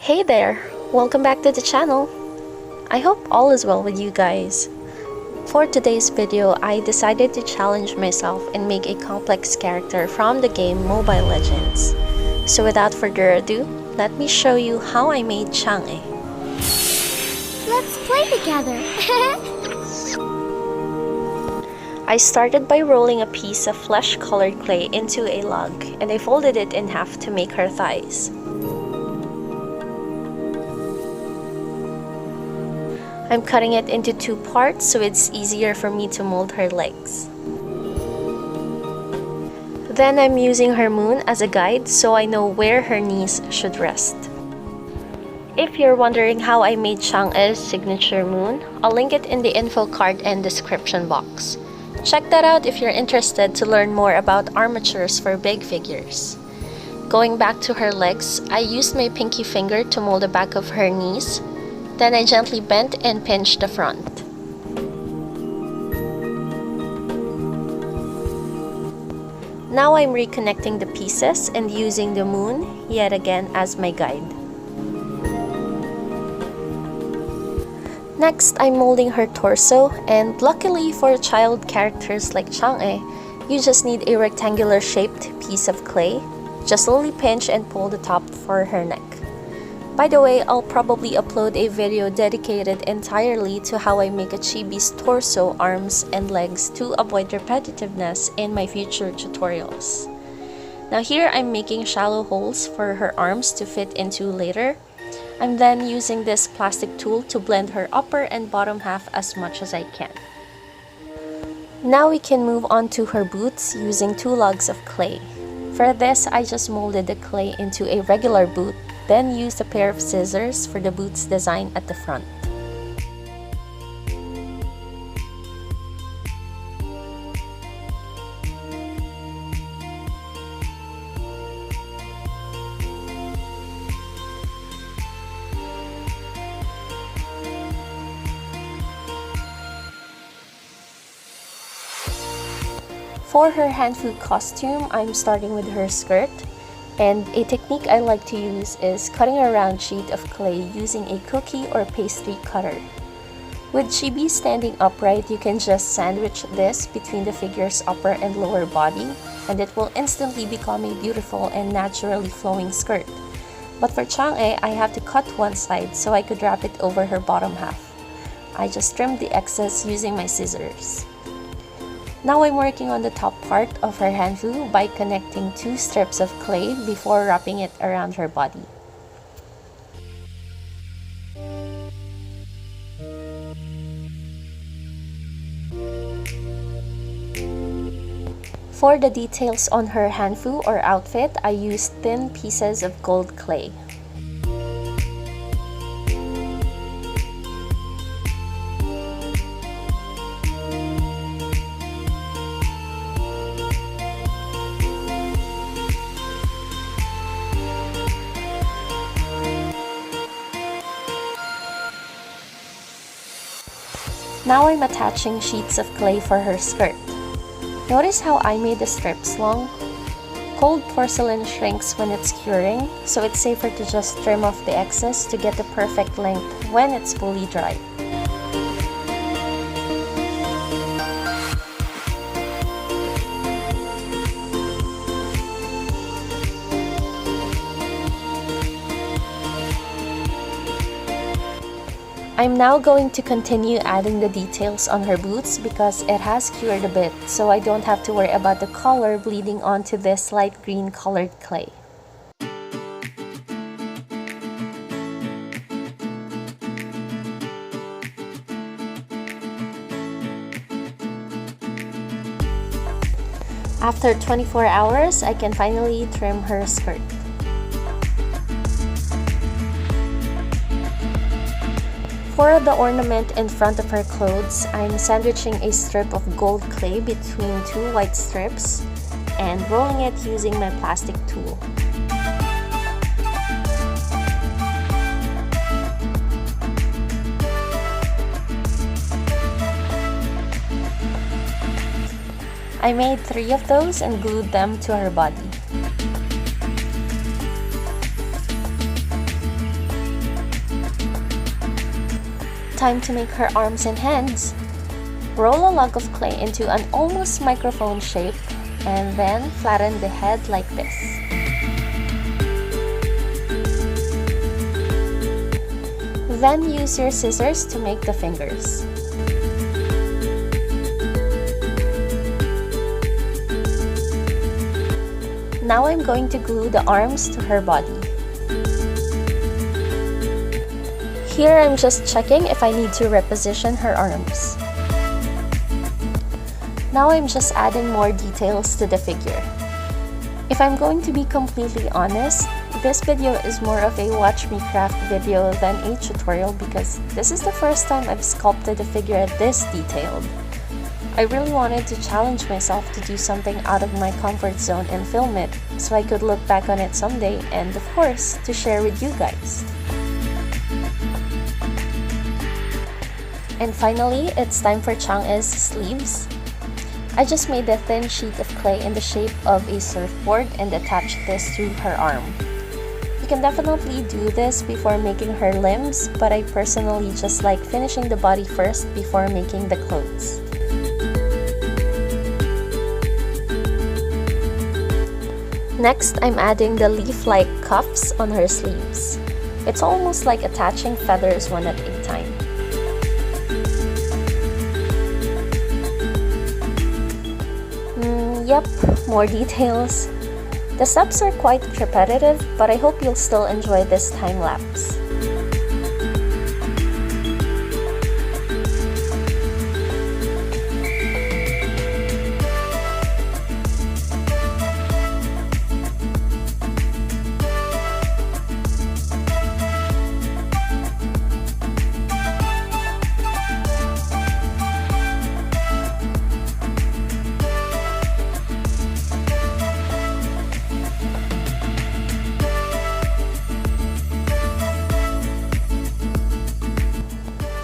Hey there! Welcome back to the channel. I hope all is well with you guys. For today's video, I decided to challenge myself and make a complex character from the game Mobile Legends. So without further ado, let me show you how I made Chang'e. Let's play together! I started by rolling a piece of flesh-colored clay into a log, and I folded it in half to make her thighs. I'm cutting it into two parts so it's easier for me to mold her legs. Then I'm using her moon as a guide so I know where her knees should rest. If you're wondering how I made Chang'e's signature moon, I'll link it in the info card and description box. Check that out if you're interested to learn more about armatures for big figures. Going back to her legs, I used my pinky finger to mold the back of her knees. Then I gently bent and pinched the front. Now I'm reconnecting the pieces and using the moon yet again as my guide. Next, I'm molding her torso, and luckily for child characters like Chang'e, you just need a rectangular shaped piece of clay. Just slowly pinch and pull the top for her neck. By the way, I'll probably upload a video dedicated entirely to how I make a chibi's torso, arms, and legs to avoid repetitiveness in my future tutorials. Now here I'm making shallow holes for her arms to fit into later. I'm then using this plastic tool to blend her upper and bottom half as much as I can. Now we can move on to her boots using two logs of clay. For this, I just molded the clay into a regular boot, then used a pair of scissors for the boot's design at the front. For her handfoot costume, I'm starting with her skirt. And a technique I like to use is cutting a round sheet of clay using a cookie or pastry cutter. With chibi standing upright, you can just sandwich this between the figure's upper and lower body, and it will instantly become a beautiful and naturally flowing skirt. But for Chang'e, I have to cut one side so I could wrap it over her bottom half. I just trimmed the excess using my scissors. Now I'm working on the top part of her handfu by connecting two strips of clay before wrapping it around her body. For the details on her handfu or outfit, I used thin pieces of gold clay. Now I'm attaching sheets of clay for her skirt. Notice how I made the strips long? Cold porcelain shrinks when it's curing, so it's safer to just trim off the excess to get the perfect length when it's fully dry. I'm now going to continue adding the details on her boots because it has cured a bit, so I don't have to worry about the color bleeding onto this light green colored clay. After 24 hours, I can finally trim her skirt. For the ornament in front of her clothes, I'm sandwiching a strip of gold clay between two white strips and rolling it using my plastic tool. I made 3 of those and glued them to her body. time to make her arms and hands. Roll a log of clay into an almost microphone shape and then flatten the head like this. Then use your scissors to make the fingers. Now I'm going to glue the arms to her body. Here I'm just checking if I need to reposition her arms. Now I'm just adding more details to the figure. If I'm going to be completely honest, this video is more of a watch me craft video than a tutorial because this is the first time I've sculpted a figure this detailed. I really wanted to challenge myself to do something out of my comfort zone and film it so I could look back on it someday and of course to share with you guys. And finally, it's time for Chang'e's sleeves. I just made a thin sheet of clay in the shape of a surfboard and attached this to her arm. You can definitely do this before making her limbs, but I personally just like finishing the body first before making the clothes. Next, I'm adding the leaf-like cuffs on her sleeves. It's almost like attaching feathers one at a time. Yep, more details. The steps are quite repetitive, but I hope you'll still enjoy this time lapse.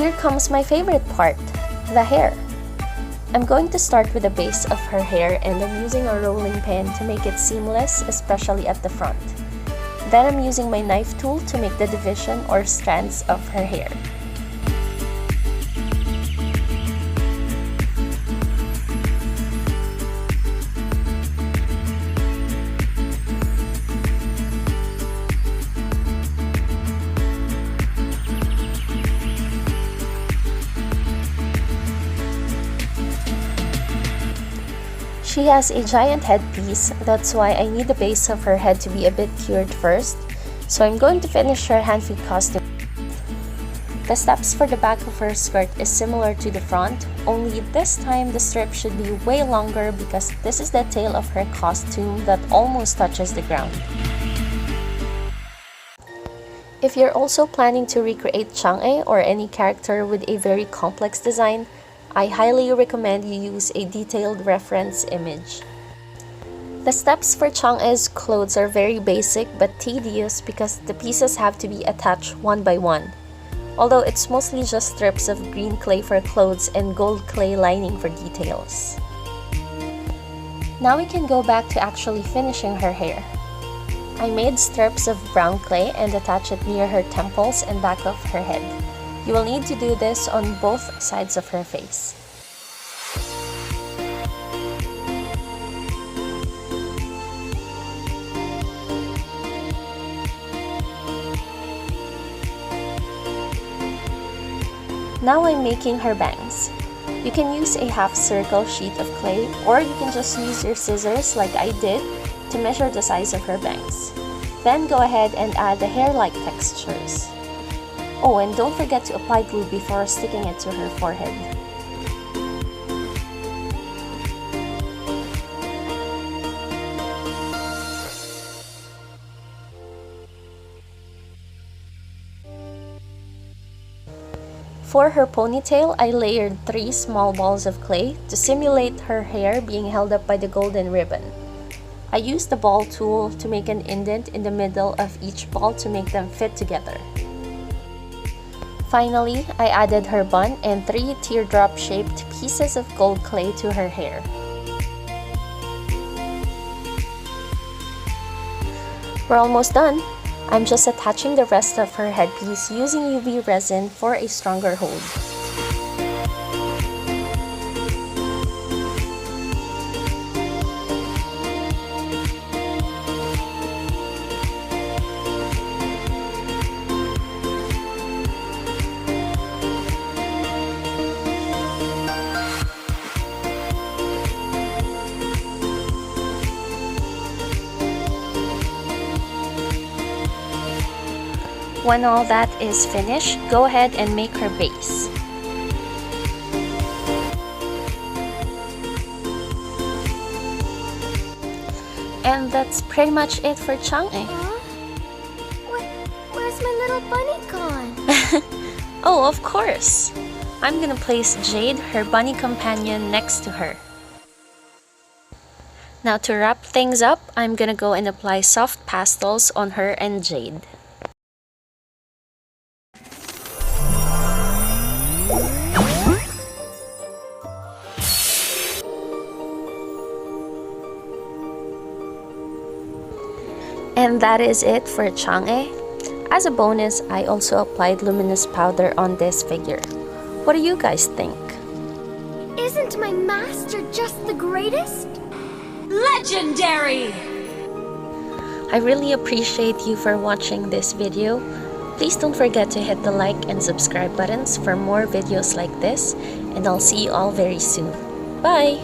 Here comes my favorite part, the hair. I'm going to start with the base of her hair and I'm using a rolling pin to make it seamless, especially at the front. Then I'm using my knife tool to make the division or strands of her hair. She has a giant headpiece, that's why I need the base of her head to be a bit cured first, so I'm going to finish her hand-feet costume. The steps for the back of her skirt is similar to the front, only this time the strip should be way longer because this is the tail of her costume that almost touches the ground. If you're also planning to recreate Chang'e or any character with a very complex design, I highly recommend you use a detailed reference image. The steps for Chang'e's clothes are very basic but tedious because the pieces have to be attached one by one. Although it's mostly just strips of green clay for clothes and gold clay lining for details. Now we can go back to actually finishing her hair. I made strips of brown clay and attached it near her temples and back of her head. You will need to do this on both sides of her face. Now I'm making her bangs. You can use a half circle sheet of clay or you can just use your scissors like I did to measure the size of her bangs. Then go ahead and add the hair-like textures. Oh, and don't forget to apply glue before sticking it to her forehead. For her ponytail, I layered 3 small balls of clay to simulate her hair being held up by the golden ribbon. I used the ball tool to make an indent in the middle of each ball to make them fit together. Finally, I added her bun and 3 teardrop-shaped pieces of gold clay to her hair. We're almost done. I'm just attaching the rest of her headpiece using UV resin for a stronger hold. When all that is finished, go ahead and make her base. And that's pretty much it for Chang'e. Where's my little bunny gone? Oh, of course! I'm gonna place Jade, her bunny companion, next to her. Now to wrap things up, I'm gonna go and apply soft pastels on her and Jade. And that is it for Chang'e. As a bonus, I also applied luminous powder on this figure. What do you guys think? Isn't my master just the greatest? Legendary! I really appreciate you for watching this video. Please don't forget to hit the like and subscribe buttons for more videos like this, and I'll see you all very soon. Bye!